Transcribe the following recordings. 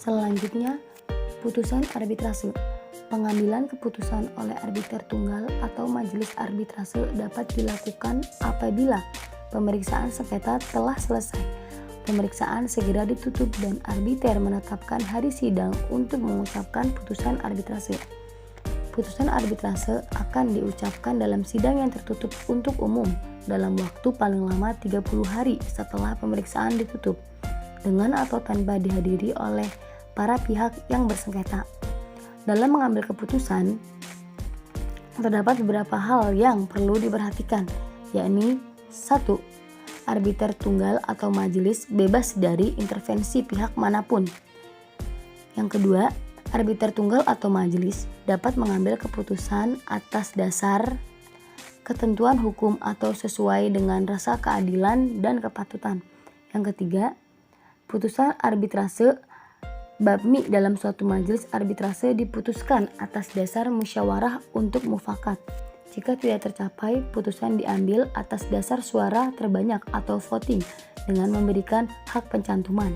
Selanjutnya, putusan arbitrase. Pengambilan keputusan oleh arbiter tunggal atau majelis arbitrase dapat dilakukan apabila pemeriksaan sengketa telah selesai. Pemeriksaan segera ditutup dan arbiter menetapkan hari sidang untuk mengucapkan putusan arbitrase. Putusan arbitrase akan diucapkan dalam sidang yang tertutup untuk umum dalam waktu paling lama 30 hari setelah pemeriksaan ditutup, dengan atau tanpa dihadiri oleh para pihak yang bersengketa. Dalam mengambil keputusan, terdapat beberapa hal yang perlu diperhatikan, yakni 1. Arbiter tunggal atau majelis bebas dari intervensi pihak manapun. Yang kedua, arbiter tunggal atau majelis dapat mengambil keputusan atas dasar ketentuan hukum atau sesuai dengan rasa keadilan dan kepatutan. Yang ketiga, putusan arbitrase babmi dalam suatu majelis arbitrase diputuskan atas dasar musyawarah untuk mufakat. Jika tidak tercapai, putusan diambil atas dasar suara terbanyak atau voting dengan memberikan hak pencantuman.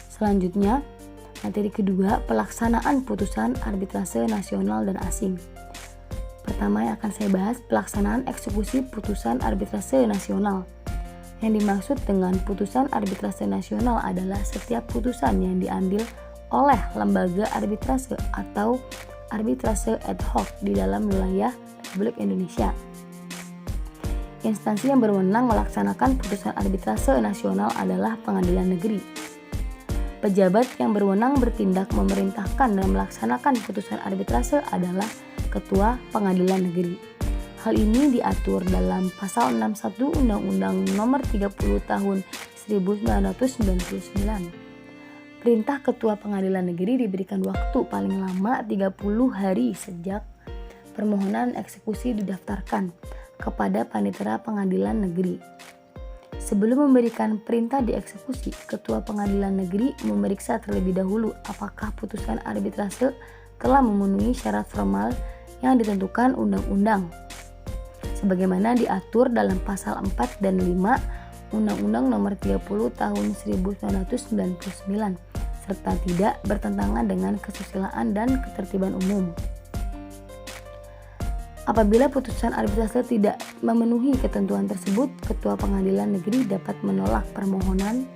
Selanjutnya, materi kedua, pelaksanaan putusan arbitrase nasional dan asing. Pertama yang akan saya bahas, pelaksanaan eksekusi putusan arbitrase nasional. Yang dimaksud dengan putusan arbitrase nasional adalah setiap putusan yang diambil oleh lembaga arbitrase atau arbitrase ad hoc di dalam wilayah Republik Indonesia. Instansi yang berwenang melaksanakan putusan arbitrase nasional adalah pengadilan negeri. Pejabat yang berwenang bertindak memerintahkan dan melaksanakan putusan arbitrase adalah Ketua Pengadilan Negeri. Hal ini diatur dalam Pasal 61 Undang-Undang Nomor 30 Tahun 1999. Perintah Ketua Pengadilan Negeri diberikan waktu paling lama 30 hari sejak permohonan eksekusi didaftarkan kepada Panitera Pengadilan Negeri. Sebelum memberikan perintah dieksekusi, Ketua Pengadilan Negeri memeriksa terlebih dahulu apakah putusan arbitrase telah memenuhi syarat formal yang ditentukan undang-undang, sebagaimana diatur dalam Pasal 4 dan 5 Undang-Undang Nomor 30 Tahun 1999, serta tidak bertentangan dengan kesusilaan dan ketertiban umum. Apabila putusan arbitrase tidak memenuhi ketentuan tersebut, Ketua Pengadilan Negeri dapat menolak permohonan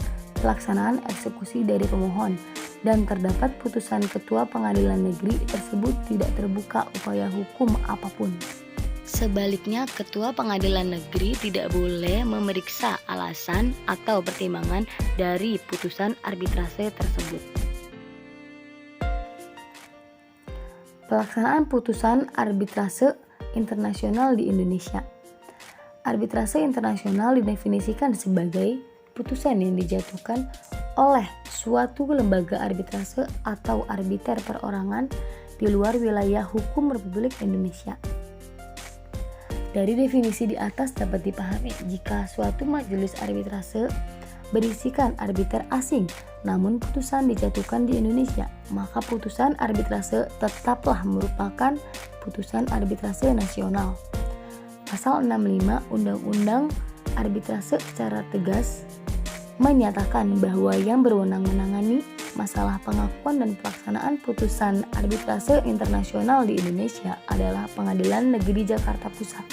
pelaksanaan eksekusi dari pemohon, dan terdapat putusan Ketua Pengadilan Negeri tersebut tidak terbuka upaya hukum apapun. Sebaliknya, Ketua Pengadilan Negeri tidak boleh memeriksa alasan atau pertimbangan dari putusan arbitrase tersebut. Pelaksanaan putusan arbitrase internasional di Indonesia. Arbitrase internasional didefinisikan sebagai putusan yang dijatuhkan oleh suatu lembaga arbitrase atau arbiter perorangan di luar wilayah hukum Republik Indonesia. Dari definisi di atas dapat dipahami jika suatu majelis arbitrase berisikan arbiter asing, namun putusan dijatuhkan di Indonesia, maka putusan arbitrase tetaplah merupakan putusan arbitrase nasional. Pasal 65 Undang-Undang Arbitrase secara tegas menyatakan bahwa yang berwenang menangani masalah pengakuan dan pelaksanaan putusan arbitrase internasional di Indonesia adalah Pengadilan Negeri Jakarta Pusat.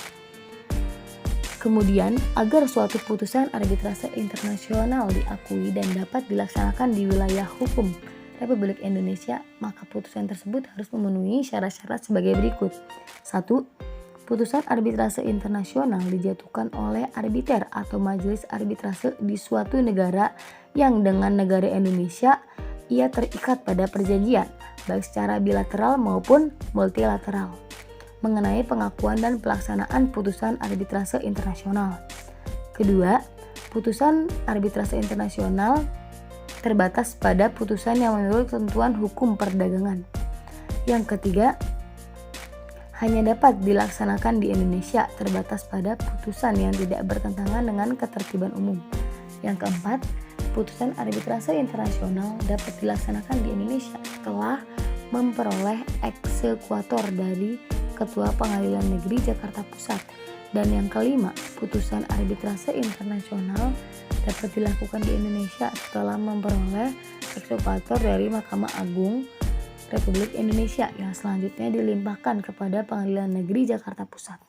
Kemudian, agar suatu putusan arbitrase internasional diakui dan dapat dilaksanakan di wilayah hukum Republik Indonesia, maka putusan tersebut harus memenuhi syarat-syarat sebagai berikut. 1. Putusan arbitrase internasional dijatuhkan oleh arbiter atau majelis arbitrase di suatu negara yang dengan negara Indonesia ia terikat pada perjanjian, baik secara bilateral maupun multilateral, mengenai pengakuan dan pelaksanaan putusan arbitrase internasional. Kedua, putusan arbitrase internasional terbatas pada putusan yang menurut ketentuan hukum perdagangan. Yang ketiga, hanya dapat dilaksanakan di Indonesia, terbatas pada putusan yang tidak bertentangan dengan ketertiban umum. Yang keempat, putusan arbitrase internasional dapat dilaksanakan di Indonesia setelah memperoleh eksekuator dari Ketua Pengadilan Negeri Jakarta Pusat Dan yang kelima, putusan arbitrase internasional dapat dilakukan di Indonesia setelah memperoleh eksekutor dari Mahkamah Agung Republik Indonesia yang selanjutnya dilimpahkan kepada Pengadilan Negeri Jakarta Pusat.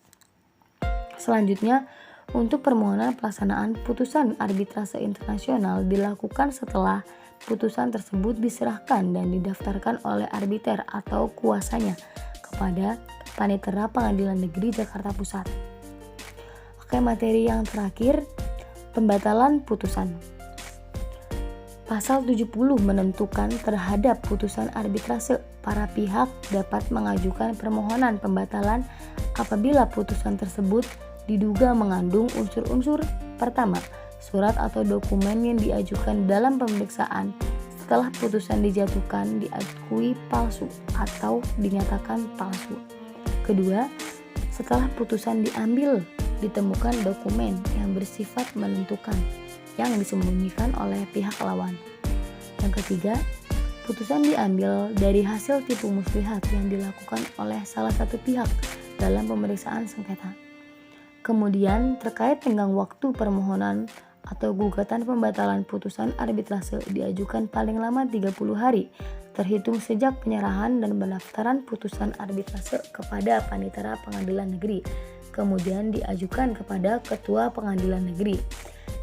Selanjutnya, untuk permohonan pelaksanaan putusan arbitrase internasional dilakukan setelah putusan tersebut diserahkan dan didaftarkan oleh arbiter atau kuasanya kepada Panitera Pengadilan Negeri Jakarta Pusat. Oke, materi yang terakhir, pembatalan putusan. Pasal 70 menentukan terhadap putusan arbitrase, para pihak dapat mengajukan permohonan pembatalan apabila putusan tersebut diduga mengandung unsur-unsur: pertama, surat atau dokumen yang diajukan dalam pemeriksaan setelah putusan dijatuhkan diakui palsu atau dinyatakan palsu. Kedua, setelah putusan diambil ditemukan dokumen yang bersifat menentukan yang disembunyikan oleh pihak lawan. Yang ketiga, putusan diambil dari hasil tipu muslihat yang dilakukan oleh salah satu pihak dalam pemeriksaan sengketa. Kemudian, terkait tenggang waktu permohonan atau gugatan pembatalan putusan arbitrase diajukan paling lama 30 hari terhitung sejak penyerahan dan pendaftaran putusan arbitrase kepada Panitera Pengadilan Negeri, kemudian diajukan kepada Ketua Pengadilan Negeri,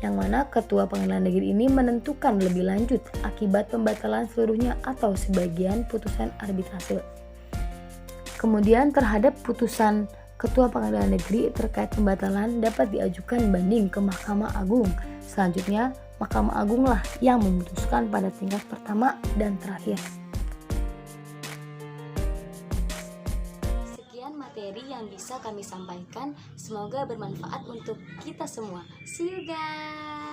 yang mana Ketua Pengadilan Negeri ini menentukan lebih lanjut akibat pembatalan seluruhnya atau sebagian putusan arbitrase. Kemudian terhadap putusan Ketua Pengadilan Negeri terkait pembatalan dapat diajukan banding ke Mahkamah Agung. Selanjutnya, Mahkamah Agung lah yang memutuskan pada tingkat pertama dan terakhir. Sekian materi yang bisa kami sampaikan. Semoga bermanfaat untuk kita semua. See you guys!